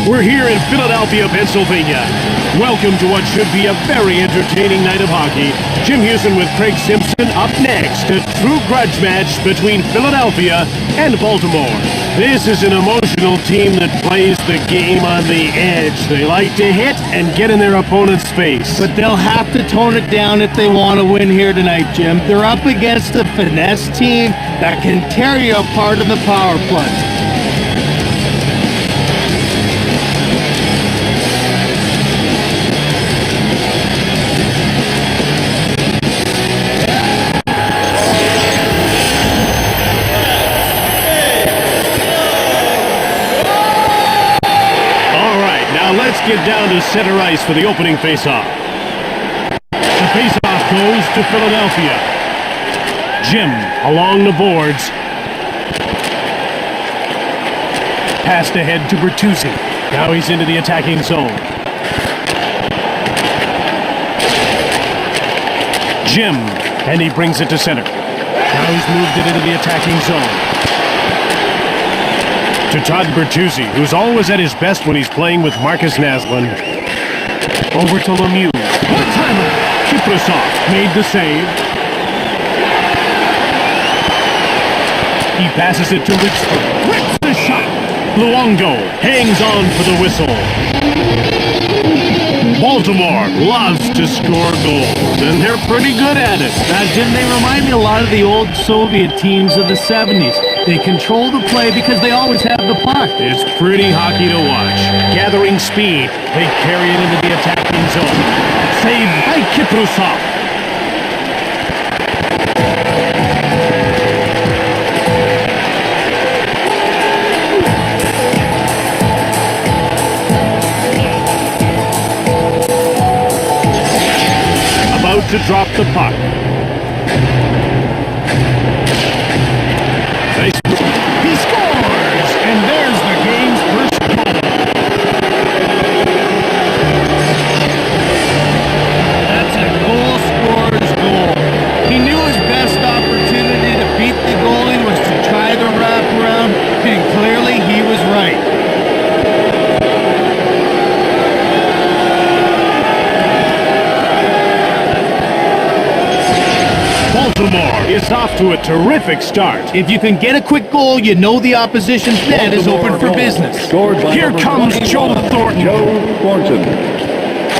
We're here in Philadelphia, Pennsylvania. Welcome to what should be a very entertaining night of hockey. Jim Houston with Craig Simpson up next. A true grudge match between Philadelphia and Baltimore. This is an emotional team that plays the game on the edge. They like to hit and get in their opponent's face. But they'll have to tone it down if they want to win here tonight, Jim. They're up against a finesse team that can tear you apart in the power play. Let's get down to center ice for the opening faceoff. The faceoff goes to Philadelphia. Jim along the boards. Passed ahead to Bertuzzi. Now he's into the attacking zone. Jim, and he brings it to center. Now he's moved it into the attacking zone. To Todd Bertuzzi, who's always at his best when he's playing with Marcus Naslund. Over to Lemieux. One-timer! Kiprasov made the save. He passes it to Lidstrom. Rips the shot! Luongo hangs on for the whistle. Baltimore loves to score goals, and they're pretty good at it. Now, Jim, they remind me a lot of the old Soviet teams of the 70s. They control the play because they always have the puck. It's pretty hockey to watch. Gathering speed, they carry it into the attacking zone. Saved by Kiprasov. About to drop the puck. He scores! And there's the game's first goal. That's a goal scorer's goal. He knew his best opportunity to beat the goalie was to try the wraparound, and clearly he was right. Baltimore is off to a terrific start. If you can get a quick goal, you know the opposition's net is open for business. Here comes Joe Thornton.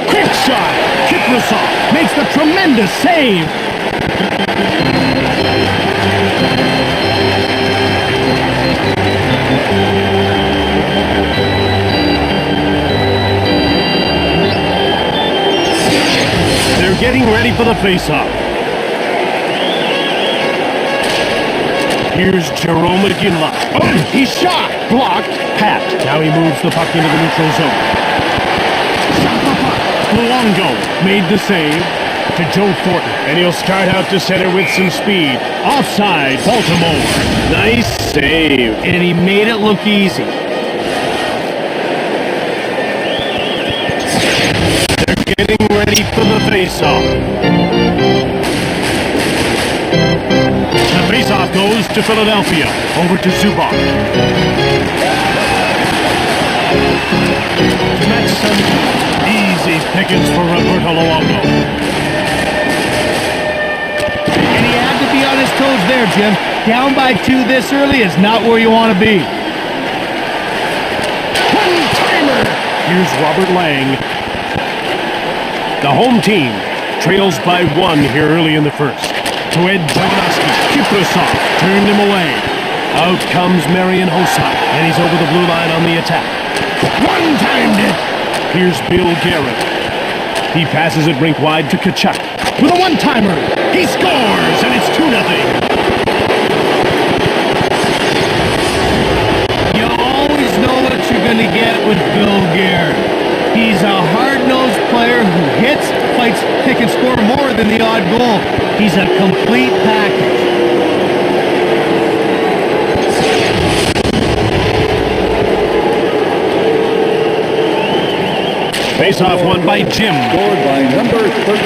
Quick shot. Kiprasov makes the tremendous save. They're getting ready for the faceoff. Here's Jerome McGinley. Oh, he shot! Blocked. Pat. Now he moves the puck into the neutral zone. Shot the puck. Luongo made the save to Joe Thornton. And he'll start out to center with some speed. Offside, Baltimore. Nice save. And he made it look easy. They're getting ready for the faceoff. The faceoff goes to Philadelphia. Over to Zubov. That's some easy pickings for Roberto Luongo. And he had to be on his toes there, Jim. Down by 2 this early is not where you want to be. One-timer! Here's Robert Lang. The home team trails by 1 here early in the first. To Ed Draganoski. Kiprasov turned him away. Out comes Marian Hossa, and he's over the blue line on the attack. One-timed it! Here's Bill Garrett. He passes it rink wide to Tkachuk. With a one-timer, he scores, and it's 2-0. You always know what you're going to get with Bill Garrett. He's a hard-nosed player who hits, fights, kick, and score more than the odd goal. He's a complete package. Face-off won by Jim. Scored by number 13.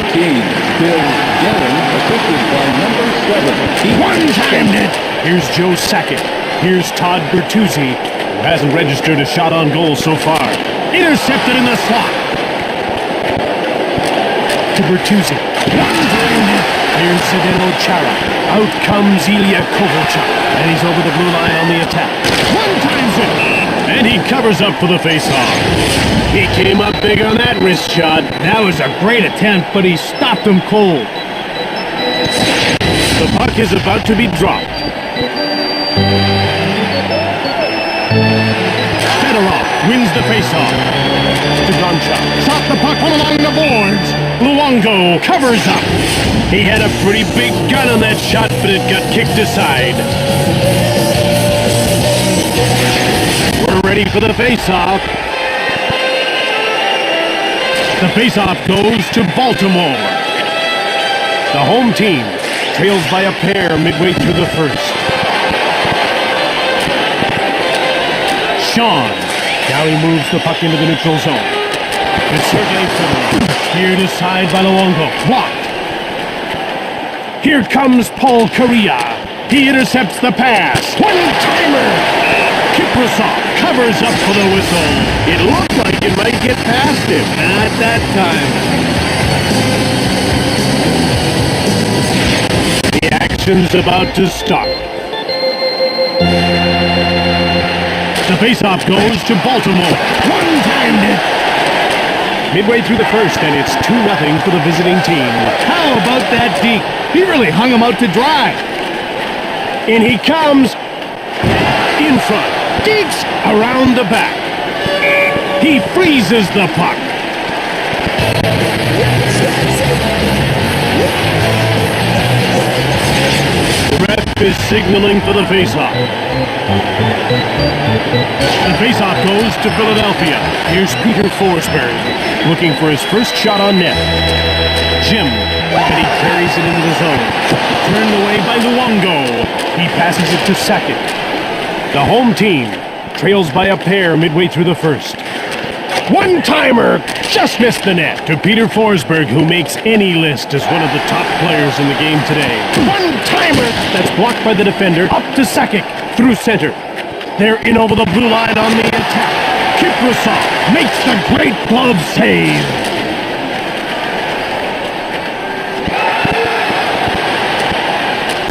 Bill Gannon, assisted by number 7. One-timed it! Here's Joe Sakic. Here's Todd Bertuzzi. who hasn't registered a shot on goal so far. Intercepted in the slot. To Bertuzzi. Here's Zdeno Chara. Out comes Ilya Kovalchuk. And he's over the blue line on the attack. One times it. And he covers up for the face-off. He came up big on that wrist shot. That was a great attempt, but he stopped him cold. The puck is about to be dropped. Fedorov wins the face-off. To Gonchar. Shot the puck along the boards. Luongo covers up. He had a pretty big gun on that shot, but it got kicked aside. We're ready for the face-off. The face-off goes to Baltimore. The home team trails by a pair midway through the first. Sean. Now he moves the puck into the neutral zone. It's Sergei Fedorov. Here to side by Luongo. Blocked. Here comes Paul Kariya. He intercepts the pass. One-timer. Kiprasov covers up for the whistle. It looked like it might get past him. Not that time. The action's about to start. The faceoff goes to Baltimore. One-timed it. Midway through the first, and it's 2-0 for the visiting team. How about that deke? He really hung him out to dry. In he comes. In front. Deeks around the back. He freezes the puck. The ref is signaling for the faceoff. The faceoff goes to Philadelphia. Here's Peter Forsberg, looking for his first shot on net. Jim, and he carries it into the zone. Turned away by Luongo. He passes it to Sakic. The home team trails by a pair midway through the first. One-timer just missed the net to Peter Forsberg, who makes any list as one of the top players in the game today. One-timer that's blocked by the defender up to Sakic through center. They're in over the blue line on the attack. Kiprasov makes the great glove save.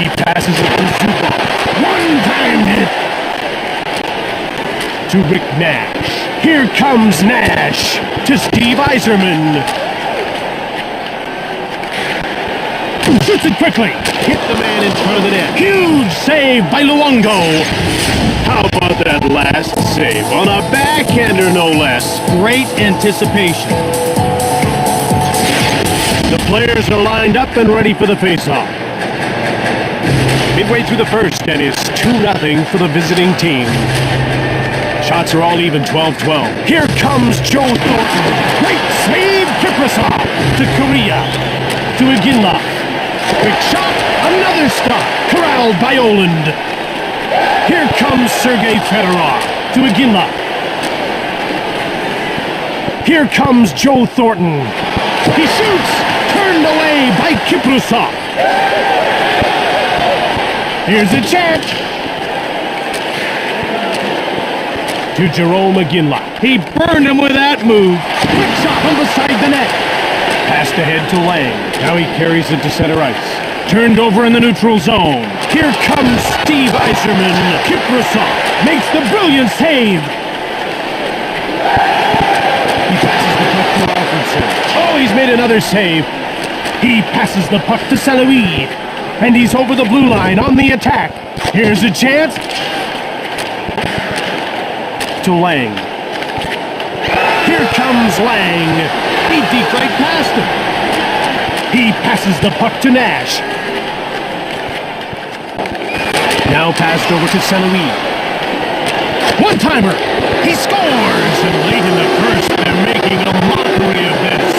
He passes it to Zubov. One-timed it to Rick Nash. Here comes Nash to Steve Yzerman. Shoots it quickly. Hit the man in front of the net. Huge save by Luongo. How about that last save? On a backhander, no less. Great anticipation. The players are lined up and ready for the face-off. Midway through the first, and it's 2-0 for the visiting team. Shots are all even, 12-12. Here comes Joe Thornton. Great save, Kiprasov to Korea. To Iginla. Quick shot, another stop. Corralled by Oland. Here comes Sergei Fedorov to Iginla. Here comes Joe Thornton. He shoots, turned away by Kiprasov. Here's a chance. To Jerome Iginla. He burned him with that move. Quick shot from beside the net. Passed ahead to Lang. Now he carries it to center ice. Turned over in the neutral zone. Here comes Steve Yzerman. Kiprasov makes the brilliant save. He passes the puck to Alfredson. Oh, he's made another save. He passes the puck to Saint-Louis. And he's over the blue line on the attack. Here's a chance. To Lang. Here comes Lang. He deked right past him. He passes the puck to Nash. Now passed over to Saint-Louis. One-timer. He scores. And late in the first, they're making a mockery of this.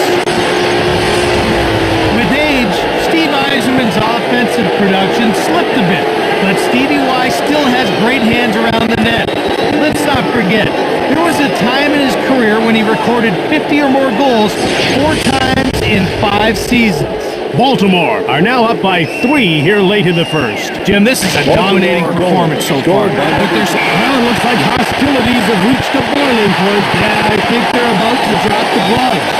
With age, Steve Yzerman's offensive production slipped a bit, but Stevie Y still has great hands around the net. Let's not forget, there was a time in his career when he recorded 50 or more goals 4 times in 5 seasons. Baltimore are now up by 3 here late in the first. Jim, this is a dominating performance so far. Scored by But there's, well, it looks like hostilities have reached a boiling point. Yeah, I think they're about to drop the gloves.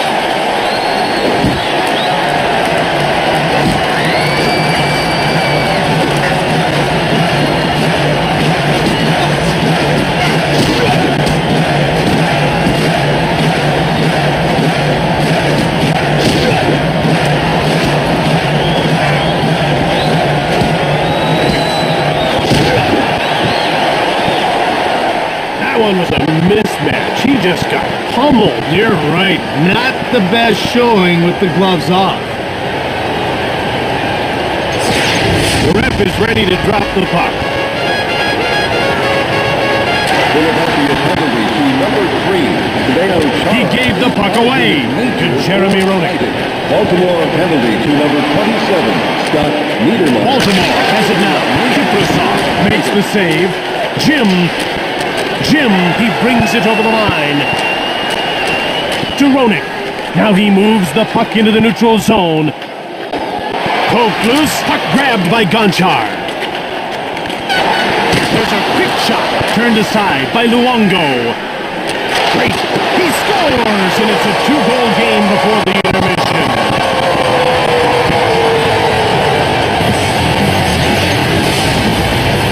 That one was a mismatch. He just got pummeled. You're right. Not the best showing with the gloves off. The ref is ready to drop the puck. Philadelphia penalty to number 3. Leo He Chara. gave the puck away to Jeremy Roenick. Baltimore penalty to number 27. Scott Niedermayer. Baltimore has it now. Kiprasov makes the save. Jim, he brings it over the line. To Roenick. Now he moves the puck into the neutral zone. Poked loose, puck grabbed by Gonchar. There's a quick shot, turned aside by Luongo. Great, he scores, and it's a 2-goal game before the intermission.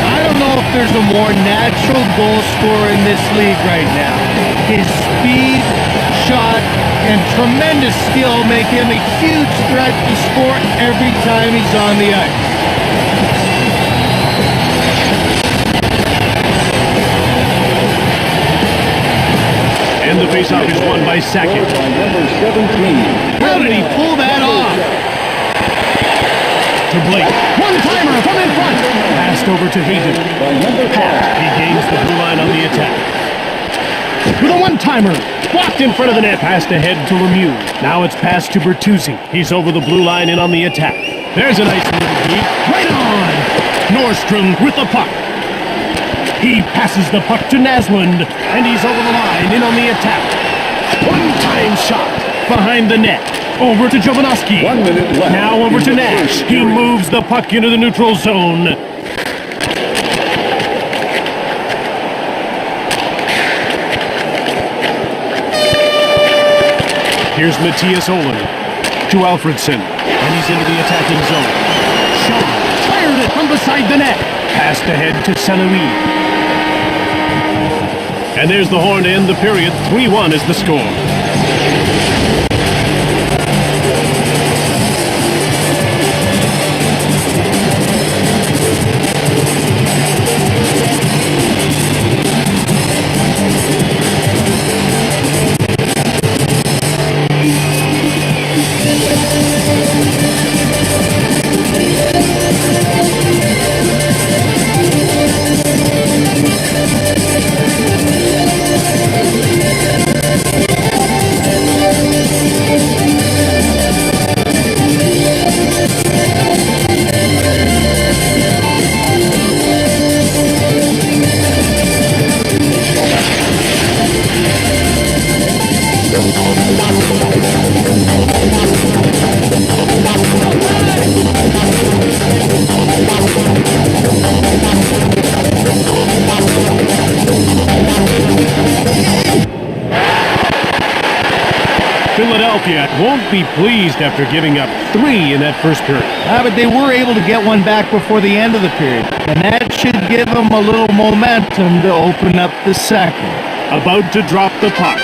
I don't know if there's a more natural goal scorer in this league right now. His speed, shot, and tremendous skill make him a huge threat to score every time he's on the ice. And the faceoff is won by Sakic. Scored by number 17. How did he pull that off? To Blake. One-timer from in front. Passed over to Hayden. By number 5. He gains the blue line on the attack. With a one-timer. Blocked in front of the net. Passed ahead to Lemieux. Now it's passed to Bertuzzi. He's over the blue line and on the attack. There's a nice little beat. Right on! Nordstrom with the puck. He passes the puck to Naslund, and he's over the line in on the attack. One-time shot behind the net. Over to Jovanovski. 1 minute left. Now over to Nash. He moves the puck into the neutral zone. Here's Matthias Olin to Alfredson, and he's into the attacking zone. Shaw fired it from beside the net. Passed ahead to Saint-Louis. And there's the horn to end the period. 3-1 is the score. Philadelphia won't be pleased after giving up 3 in that first period. But they were able to get one back before the end of the period, and that should give them a little momentum to open up the second. About to drop the puck.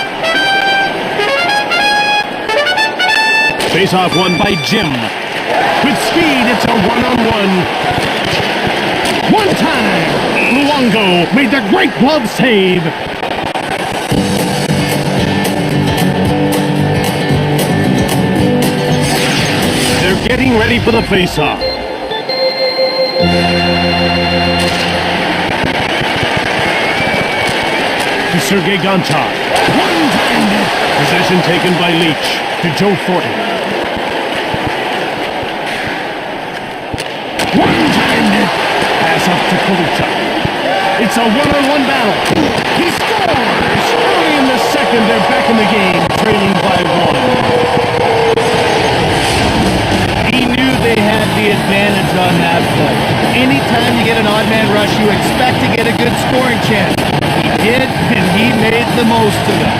Face-off won by Jim. With speed, it's a one-on-one. One time, Luongo made the great glove save. They're getting ready for the face-off. To Sergei Gonchar. One-timed. Possession taken by Leach. To Joe Fortin. One-timed. Pass up to Kovalchuk. It's a one-on-one battle. He scores! Early in the second, they're back in the game, trailing by 1. He advantage on that play. Anytime you get an odd man rush, you expect to get a good scoring chance. He did, and he made the most of it.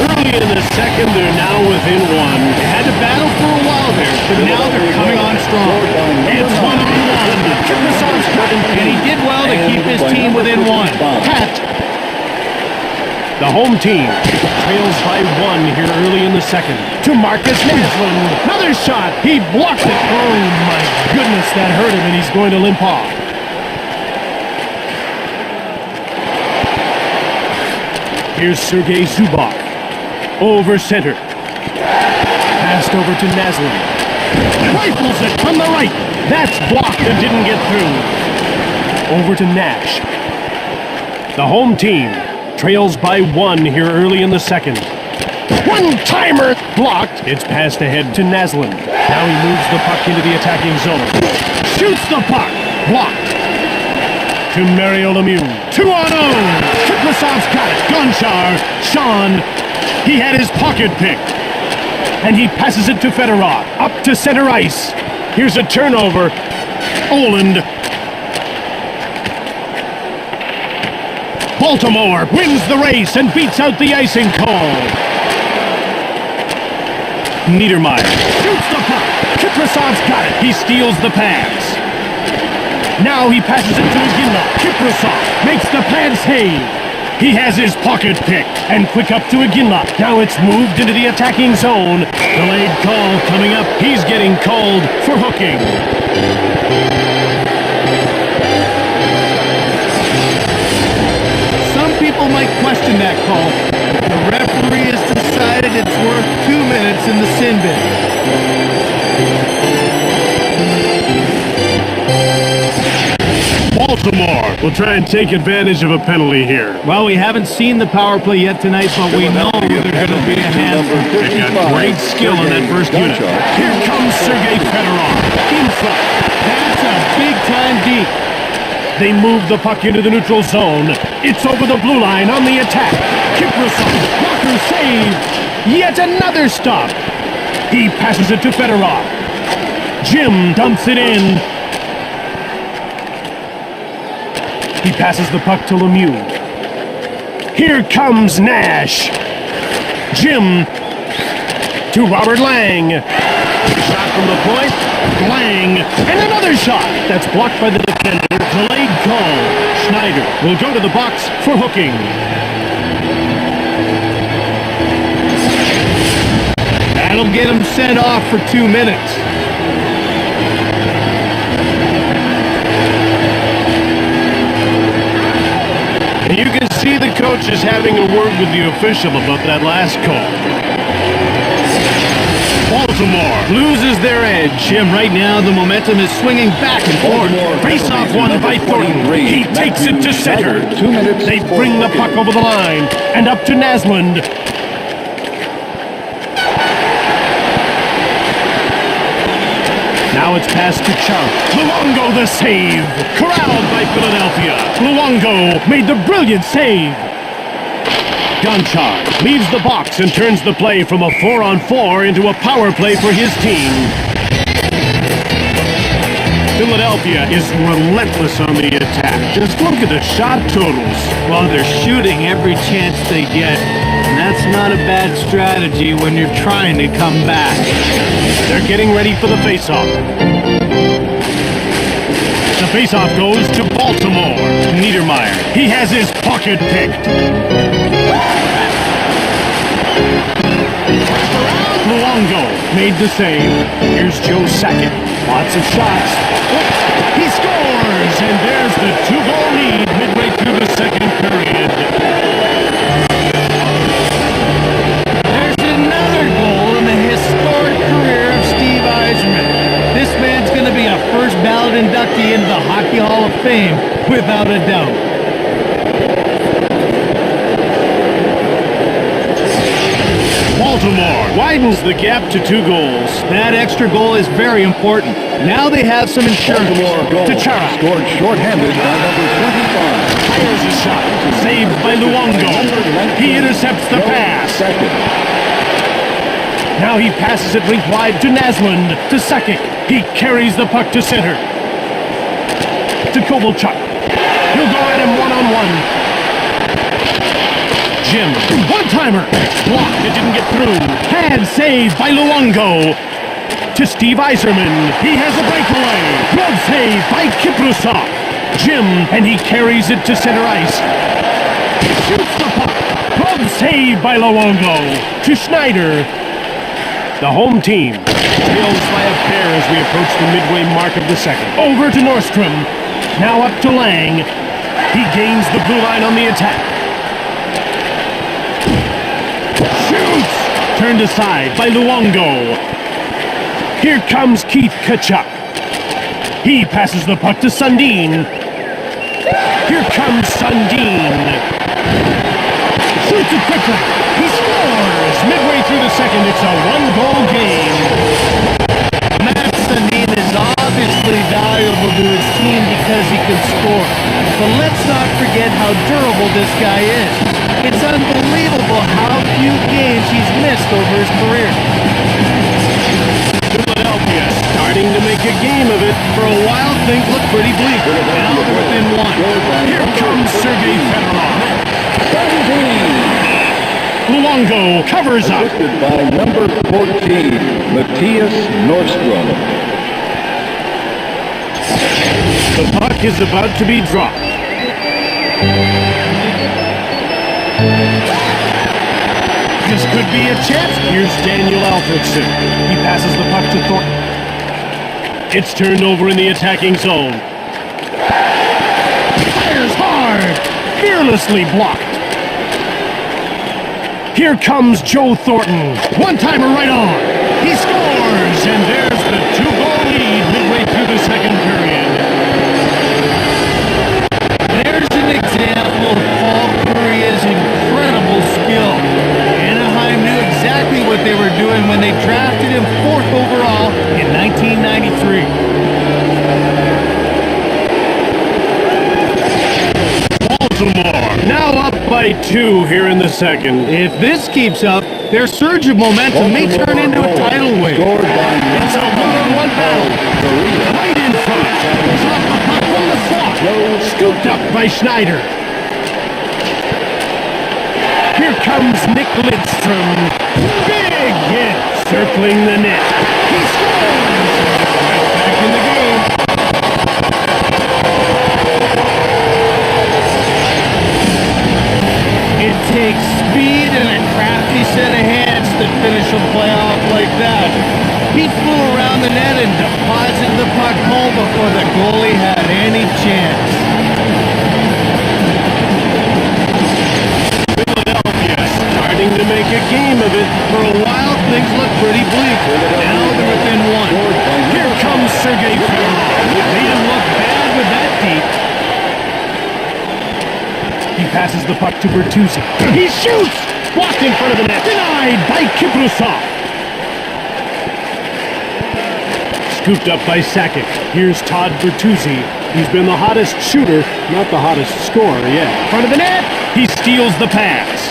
Early in the second, they're now within one. They had to battle for a while there, but now they're coming on strong. It's 1-on-1. Kiprusoff's cut, and he did well to keep his team within one. Pat. The home team trails by one here early in the second. To Marcus Naslund. Another shot. He blocked it. Oh, my goodness, that hurt him, and he's going to limp off. Here's Sergei Zubak. Over center. Passed over to Naslund. Rifles it from the right. That's blocked and didn't get through. Over to Nash. The home team trails by one here early in the second. One-timer blocked. It's passed ahead to Naslund. Now he moves the puck into the attacking zone. Shoots the puck. Blocked. To Mario Lemieux. 2-on-0. Kiprusoff's got it. Gonchar. Sean. He had his pocket picked. And he passes it to Fedorov. Up to center ice. Here's a turnover. Oland. Baltimore wins the race and beats out the icing call. Niedermeyer shoots the puck. Kiprusoff's got it. He steals the pass. Now he passes it to Iginla. Kiprusoff makes the pad save. He has his pocket picked and quick up to Iginla. Now it's moved into the attacking zone. Delayed call coming up. He's getting called for hooking. People might question that call. The referee has decided it's worth 2 minutes in the sin bin. Baltimore will try and take advantage of a penalty here. Well, we haven't seen the power play yet tonight, but we know there's going to be a handful. They got great skill in that first unit. Here comes Sergei Fedorov. In front. That's a big-time deep. They move the puck into the neutral zone. It's over the blue line on the attack. Kiprusoff, blocker save. Yet another stop. He passes it to Fedorov. Jim dumps it in. He passes the puck to Lemieux. Here comes Nash. Jim to Robert Lang. Shot from the point. Lang. And another shot. That's blocked by the defender. Delayed call. Schneider will go to the box for hooking. That'll get him sent off for 2 minutes. And you can see the coach is having a word with the official about that last call. Baltimore loses their edge. Jim, right now the momentum is swinging back and forth. Face-off won by Thornton. He takes it to center. They bring the puck over the line and up to Naslund. Now it's passed to Chara. Luongo the save. Corralled by Philadelphia. Luongo made the brilliant save. Gonchar leaves the box and turns the play from a 4-on-4 into a power play for his team. Philadelphia is relentless on the attack. Just look at the shot totals. Well, they're shooting every chance they get, and that's not a bad strategy when you're trying to come back. They're getting ready for the face-off. The face-off goes to Baltimore. Niedermeyer. He has his pocket picked. Luongo made the save. Here's Joe Sakic. Lots of shots. He scores! And there's the 2-goal lead midway through the second period. There's another goal in the historic career of Steve Yzerman. This man's going to be a first ballot inductee into the Hockey Hall of Fame, without a doubt. Baltimore widens the gap to 2 goals. That extra goal is very important. Now they have some insurance. To Chara. Scored shorthanded by number 25. Fires a shot. Saved by Luongo. He intercepts the pass. second. Now he passes it link wide to Naslund, to Sakic. He carries the puck to center. To Kovalchuk. He'll go at him one-on-one. Jim, one-timer. Blocked, it didn't get through. Pad save by Luongo. To Steve Yzerman. He has a breakaway. Glove save by Kiprusoff. Jim, and he carries it to center ice. He shoots the puck. Glove save by Luongo. To Schneider. The home team trails by a pair as we approach the midway mark of the second. Over to Nordstrom. Now up to Lang. He gains the blue line on the attack. Shoots! Turned aside by Luongo. Here comes Keith Tkachuk. He passes the puck to Sundin. Here comes Sundin. Shoots it quickly. He scores! Midway through the second, it's a one-goal game. Matt Sundin is obviously valuable to his team because he can score. But let's not forget how durable this guy is. It's unbelievable how few games he's missed over his career. Philadelphia starting to make a game of it. For a while, things look pretty bleak. Now they're within one. Here comes Sergei Fedorov. 17. Luongo covers up. Assisted by number 14, Matthias Nordstrom. The puck is about to be dropped. This could be a chance. Here's Daniel Alfredson. He passes the puck to Thornton. It's turned over in the attacking zone. Fires hard. Fearlessly blocked. Here comes Joe Thornton. One-timer right on. He scores, and there's the two-goal lead midway through the second period. There's an example of Paul Courier's incredible skill. Anaheim knew exactly what they were doing when they drafted him 4th overall in 1993. Now up by 2 here in the second. If this keeps up, their surge of momentum may turn into a tidal wave. Scored by It's a one-on-one battle. Right in front. Drop the puck from the slot. Scooped up by Schneider. Here comes Nick Lidstrom. Big hit. Circling the net. He scores. Right back in the game. It takes speed and a crafty set of hands to finish a playoff like that. He flew around the net and deposited the puck home before the goalie had any chance. Philadelphia starting to make a game of it. For a while, things look pretty bleak. Now they're within one. Here comes Sergei Fedorov. He didn't look bad with that deep. He passes the puck to Bertuzzi. He shoots! Blocked in front of the net. Denied by Kiprusoff. Scooped up by Sakic. Here's Todd Bertuzzi. He's been the hottest shooter, not the hottest scorer yet. In front of the net. He steals the pass.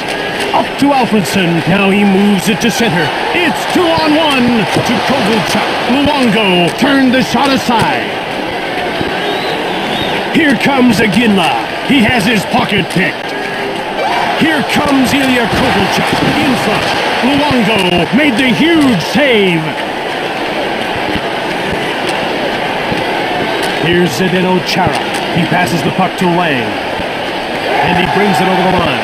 Up to Alfredson. Now he moves it to center. It's 2-on-1 to Kovalchuk. Luongo turned the shot aside. Here comes Aginla. He has his pocket picked. Here comes Ilya Kovalchuk in front. Luongo made the huge save. Here's Zdeno Chara. He passes the puck to Lang. And he brings it over the line.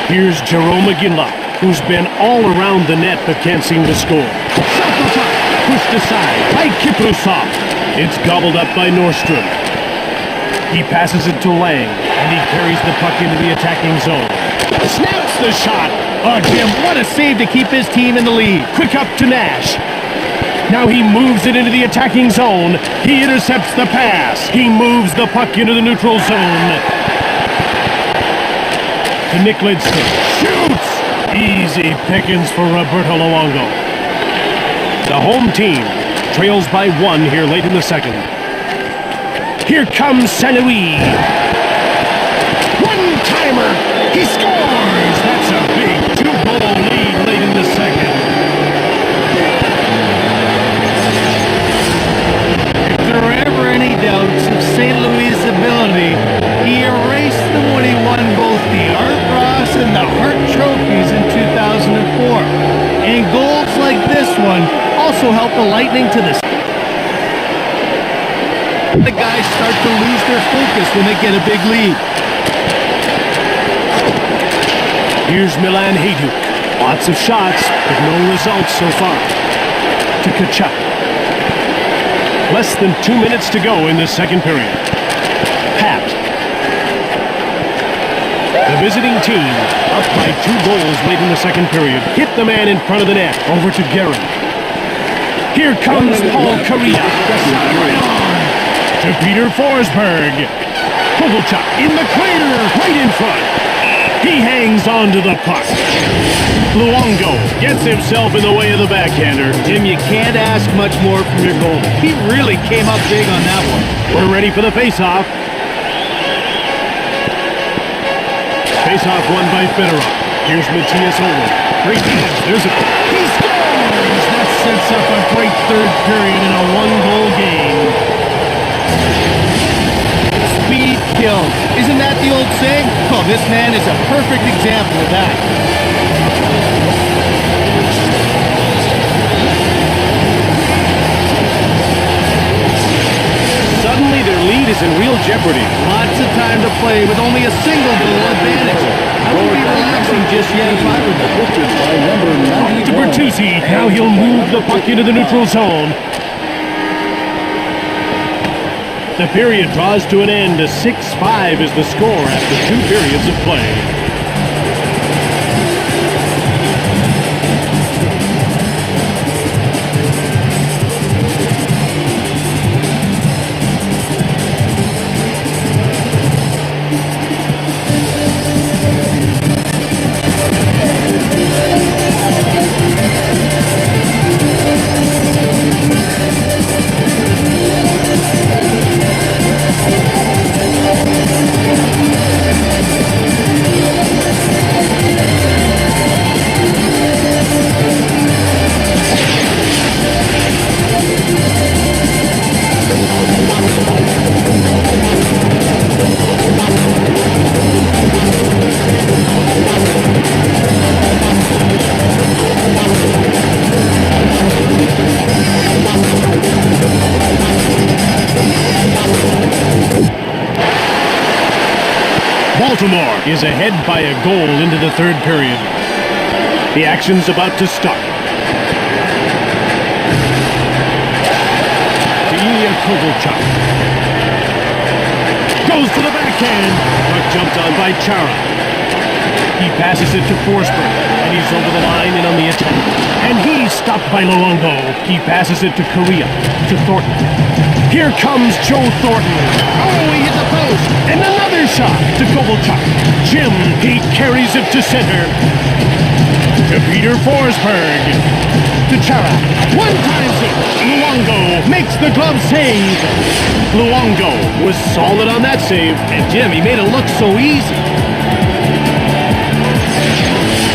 Here's Jerome Aginla, who's been all around the net but can't seem to score. Shot the puck. Pushed aside by Kiprusoff. It's gobbled up by Nordstrom. He passes it to Lang, and he carries the puck into the attacking zone. Snaps the shot. Oh, Jim, what a save to keep his team in the lead. Quick up to Nash. Now he moves it into the attacking zone. He intercepts the pass. He moves the puck into the neutral zone. To Nick Lidstrom. Shoots! Easy pickings for Roberto Luongo. The home team trails by 1 here late in the second. Here comes Saint-Louis. One-timer. He scores. That's a big And goals like this one also help the Lightning to the... The guys start to lose their focus when they get a big lead. Here's Milan Hajduk. Lots of shots, but no results so far. To Kachuk. Less than 2 minutes to go in the second period. Pat. The visiting team, up by 2 goals late in the second period, hit the man in front of the net. Over to Guerin. Here comes Paul Kariya. Right on. To Peter Forsberg. Kovalchuk in the clear, right in front. He hangs on to the puck. Luongo gets himself in the way of the backhander. Jim, you can't ask much more from your goalie. He really came up big on that one. We're ready for the face-off. Face-off won by Fedorov. Here's Matthias Owen. Great pass. There's a... He scores! That sets up a great third period in a 1-goal game. Speed kills. Isn't that the old saying? Oh, this man is a perfect example of that. Suddenly their lead is in real jeopardy. Lots of time to play with only a single goal advantage. I wouldn't be relaxing just yet if I were them. To Bertuzzi. Now he'll move the puck into the neutral zone. The period draws to an end. 6-5 is the score after 2 periods of play. Baltimore is ahead by a goal into the third period. The action's about to start. To Ilya Kovalchuk. Goes to the backhand. Puck jumped on by Chara. He passes it to Forsberg, and he's over the line and on the attack. And he's stopped by Luongo. He passes it to Kariya, to Thornton. Here comes Joe Thornton. Oh, he hit the post. And another shot to Kovalchuk. Jim, he carries it to center. To Peter Forsberg. To Chara. One-time it. Luongo makes the glove save. Luongo was solid on that save. And Jim, he made it look so easy.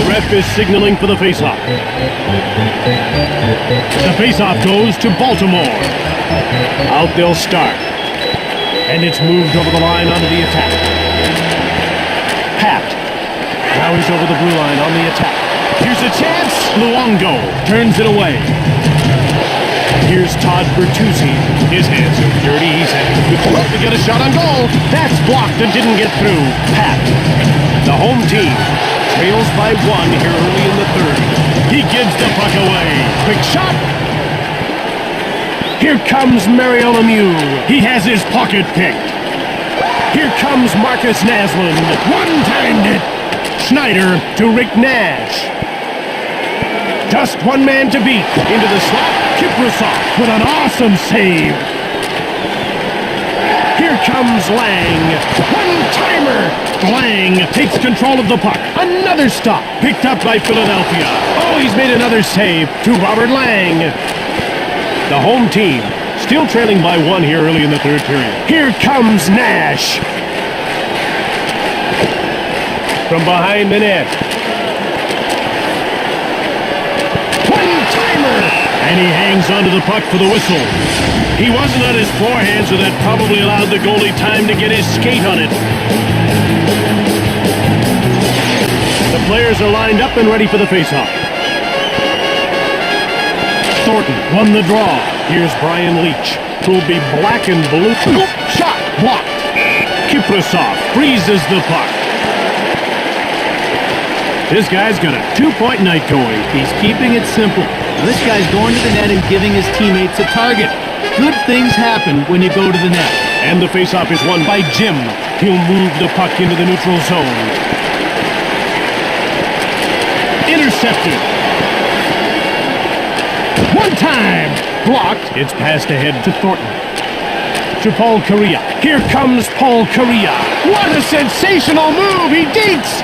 The ref is signaling for the faceoff. The faceoff goes to Baltimore. Out they'll start. And it's moved over the line onto the attack. Pat. Now he's over the blue line on the attack. Here's a chance. Luongo turns it away. Here's Todd Bertuzzi. His hands are dirty. He's having a good look to get a shot on goal. That's blocked and didn't get through. Pat. The home team trails by 1 here early in the third. He gives the puck away. Quick shot. Here comes Mario Lemieux. He has his pocket picked. Here comes Marcus Naslund. One-timed it. Schneider to Rick Nash. Just one man to beat. Into the slot. Kiprasov with an awesome save. Here comes Lang. One-timer. Lang takes control of the puck. Another stop. Picked up by Philadelphia. Oh, he's made another save to Robert Lang. The home team still trailing by 1 here early in the third period. Here comes Nash. From behind the net. One-timer! And he hangs onto the puck for the whistle. He wasn't on his forehand, so that probably allowed the goalie time to get his skate on it. The players are lined up and ready for the faceoff. Thornton won the draw. Here's Brian Leach, who'll be black and blue. Shot blocked. Kiprasov freezes the puck. This guy's got a 2-point night going. He's keeping it simple. Now this guy's going to the net and giving his teammates a target. Good things happen when you go to the net. And the faceoff is won by Jim. He'll move the puck into the neutral zone. Intercepted. One time. Blocked. It's passed ahead to Thornton. To Paul Kariya. Here comes Paul Kariya. What a sensational move. He dinks.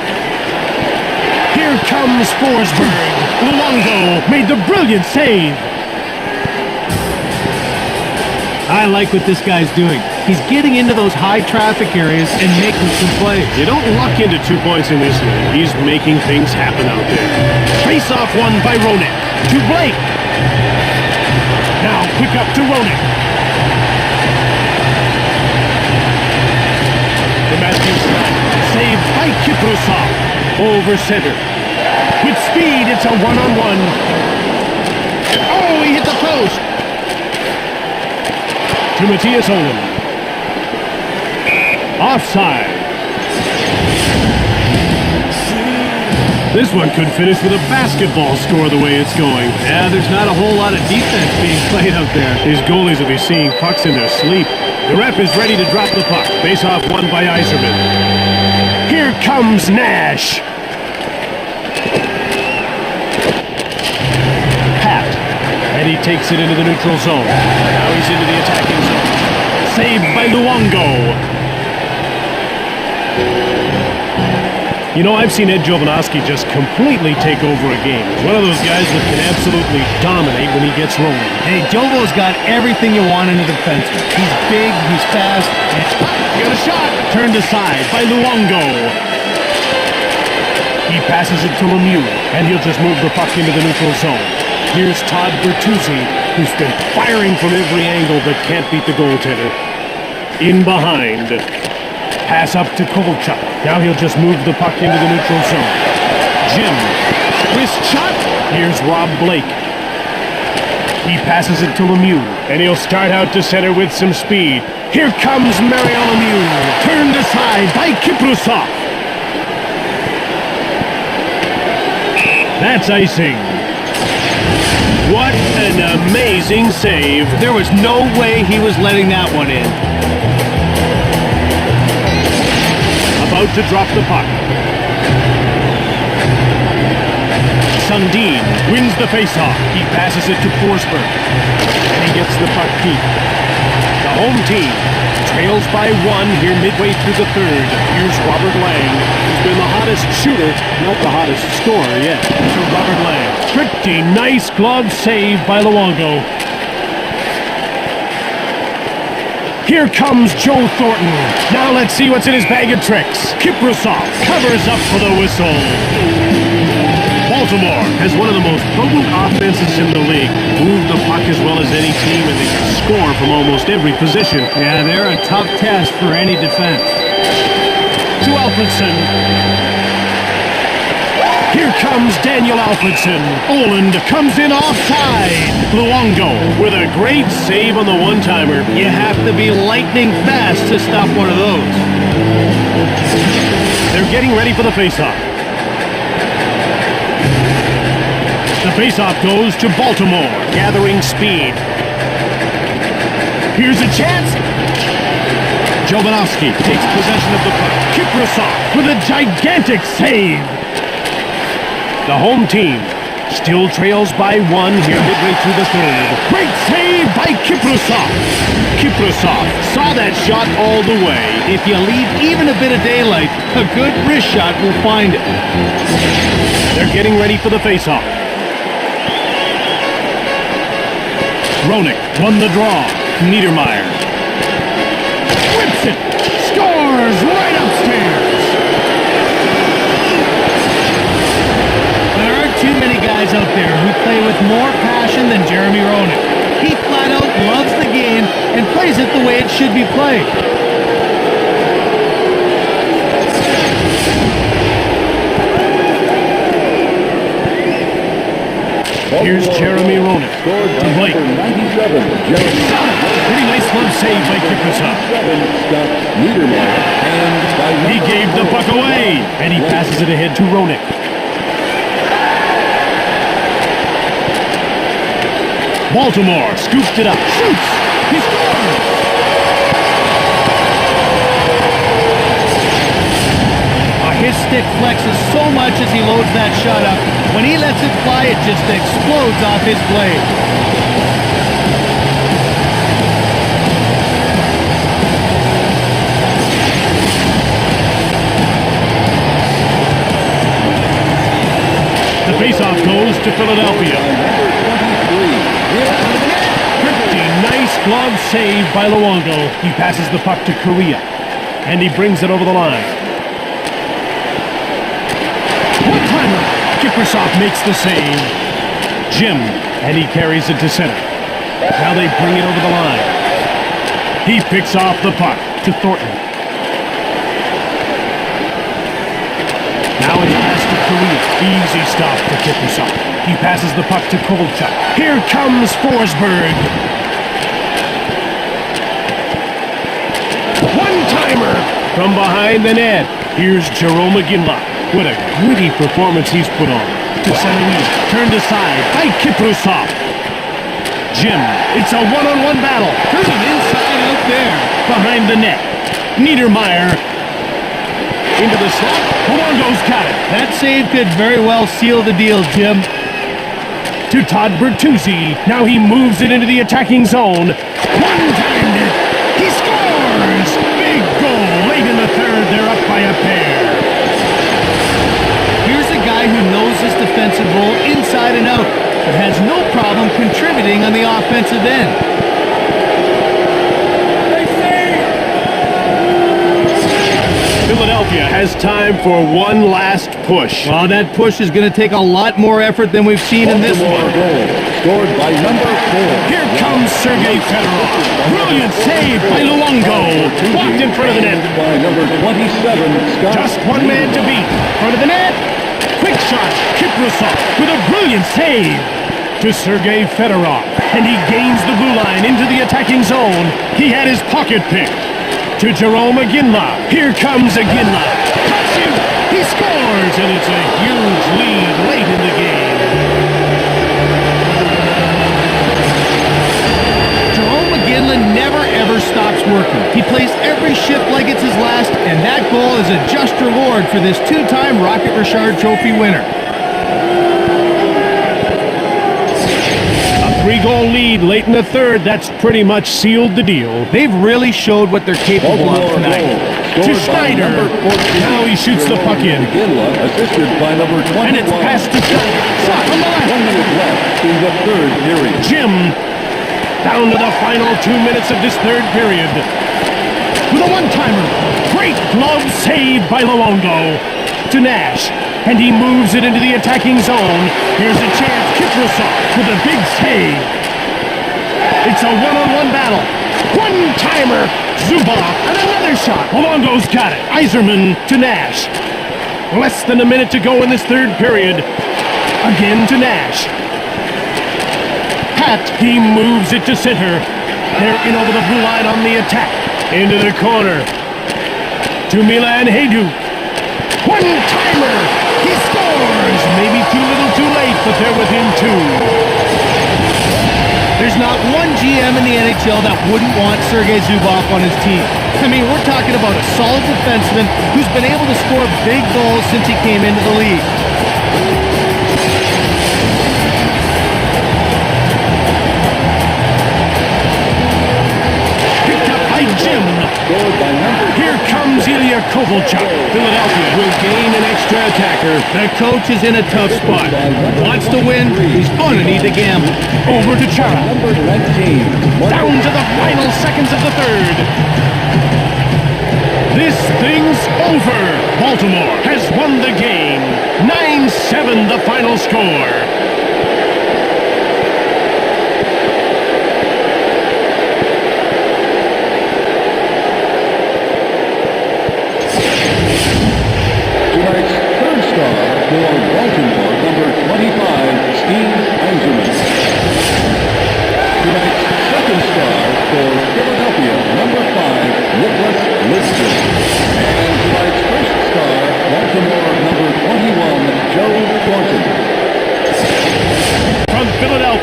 Here comes Forsberg. Luongo made the brilliant save. I like what this guy's doing. He's getting into those high traffic areas and making some plays. You don't luck into 2 points in this league. He's making things happen out there. Face-off won by Roenick. To Blake. Now quick up to Roenick. The Matthews shot. Saved by Kiprasov. Over center. With speed, it's a one-on-one. Oh, he hit the post. To Matthias Owen. Offside. This one could finish with a basketball score the way it's going. Yeah, there's not a whole lot of defense being played out there. These goalies will be seeing pucks in their sleep. The ref is ready to drop the puck. Face-off won by Yzerman. Here comes Nash. Pat. And he takes it into the neutral zone. Now he's into the attacking zone. Saved by Luongo. You know, I've seen Ed Jovanovski just completely take over a game. He's one of those guys that can absolutely dominate when he gets rolling. Hey, Jovo's got everything you want in a defenseman. He's big, he's fast, and He got a shot. Turned aside by Luongo. He passes it to Lemieux, and he'll just move the puck into the neutral zone. Here's Todd Bertuzzi, who's been firing from every angle but can't beat the goaltender. In behind. Pass up to Kovalchuk. Now he'll just move the puck into the neutral zone. Jim. Wrist shot. Here's Rob Blake. He passes it to Lemieux, and he'll start out to center with some speed. Here comes Mario Lemieux. Turned aside by Kiprasov. That's icing. What an amazing save. there was no way he was letting that one in. About to drop the puck. Sundin wins the faceoff. He passes it to Forsberg. And he gets the puck deep. The home team trails by 1 here midway through the third. Here's Robert Lang, who's been the hottest shooter, not the hottest scorer yet. To Robert Lang. Pretty nice glove save by Luongo. Here comes Joe Thornton. Now let's see what's in his bag of tricks. Kiprasov covers up for the whistle. Baltimore has one of the most potent offenses in the league. Move the puck as well as any team, and they can score from almost every position. Yeah, they're a tough test for any defense. To Alfredson. Here comes Daniel Alfredson. Oland comes in offside. Luongo with a great save on the one-timer. You have to be lightning fast to stop one of those. They're getting ready for the faceoff. The faceoff goes to Baltimore, gathering speed. Here's a chance. Jovanovski takes possession of the puck. Kiprasov with a gigantic save. The home team still trails by 1 here midway through the third. Great save by Kiprasov. Kiprasov saw that shot all the way. If you leave even a bit of daylight, a good wrist shot will find it. They're getting ready for the faceoff. Roenick won the draw. Niedermeyer whips it. Scores right upstairs. There aren't too many guys out there who play with more passion than Jeremy Roenick. He flat out loves the game and plays it the way it should be played. Here's Jeremy Roenick. Scored To by Blake. number 97, Jeremy. Pretty nice glove save by Kiprusoff. 7 stops Niedermeyer. And by He number gave the 4, puck away, and he passes it ahead to Roenick. Baltimore scooped it up, shoots, he scores! His stick flexes so much as he loads that shot up. When he lets it fly, it just explodes off his blade. The faceoff goes to Philadelphia. Pretty nice glove save by Luongo. He passes the puck to Korea, and he brings it over the line. One-timer. Kiprusoff makes the save. Jim, and he carries it to center. Now they bring it over the line. He picks off the puck to Thornton. Now it's passed to Korea. Easy stop to Kiprusoff. He passes the puck to Kovalchuk. Here comes Forsberg. One-timer from behind the net. Here's Jerome McGinley. What a gritty performance he's put on. To center wheel. Turned aside by Kiprusoff. Jim, it's a one-on-one battle. There's an inside out there. Behind the net. Niedermeyer. Into the slot. Luongo's got it. That save could very well seal the deal, Jim. To Todd Bertuzzi. Now he moves it into the attacking zone. One-timed it. He scores! Big goal. Late in the third, they're up by a pair. Here's a guy who knows his defensive role inside and out, but has no problem contributing on the offensive end. Philadelphia has time for one last push. Well, that push is going to take a lot more effort than we've seen in this Baltimore one. goal. Scored by number 4. Here comes Sergei Fedorov. Brilliant save by Luongo. Blocked in front of the net. By number 27, Scott. Just one man to beat. Front of the net. Quick shot. Kiprusoff with a brilliant save to Sergei Fedorov. And he gains the blue line into the attacking zone. He had his pocket picked. To Jerome McGinley. Here comes McGinley. Cuts him. He scores. And it's a huge lead late in the game. Jerome McGinley never ever stops working. He plays every shift like it's his last, and that goal is a just reward for this two-time Rocket Richard Trophy winner. A 3-goal lead late in the third. That's pretty much sealed the deal. They've really showed what they're capable of Baltimore tonight. goal. To Scored by Schneider. number 14. Now he shoots the puck in. McGinley, assisted by number 21. And it's passed to Schneider. Shot from the 1 left. minute left in the third period. Jim. Down to the final 2 minutes of this third period. With a one-timer. Great glove save by Luongo. To Nash. And he moves it into the attacking zone. Here's a chance. Kiprusoff with a big save. It's a one-on-one battle. One-timer. Zubov. And another shot. Luongo's got it. Yzerman to Nash. Less than a minute to go in this third period. Again to Nash. Pat, he moves it to center. They're in over the blue line on the attack. Into the corner. To Milan Hajduk. One-timer. He scores. Maybe too little too late, but they're within 2. There's not one GM in the NHL that wouldn't want Sergei Zubov on his team. I mean, we're talking about a solid defenseman who's been able to score big goals since he came into the league. Picked up by Jim. Scored by number Here comes Ilya Kovalchuk. Philadelphia will gain an extra attacker. The coach is in a tough spot. Wants to win, he's going to need to gamble. Over to Chara. number 19. Down to the final seconds of the third. This thing's over. Baltimore has won the game. 9-7 the final score. Tonight's third star for Baltimore, number 25, Steve Yzerman.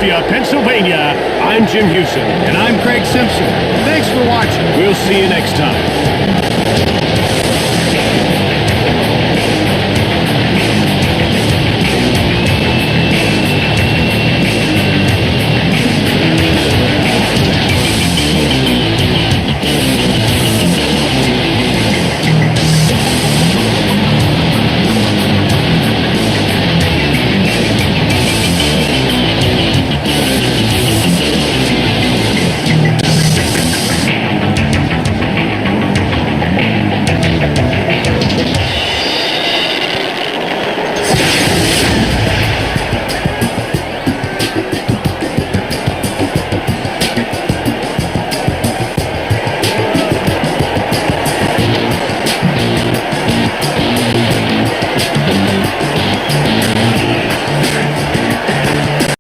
Philadelphia, Pennsylvania, I'm Jim Hewson. And I'm Craig Simpson. Thanks for watching. We'll see you next time.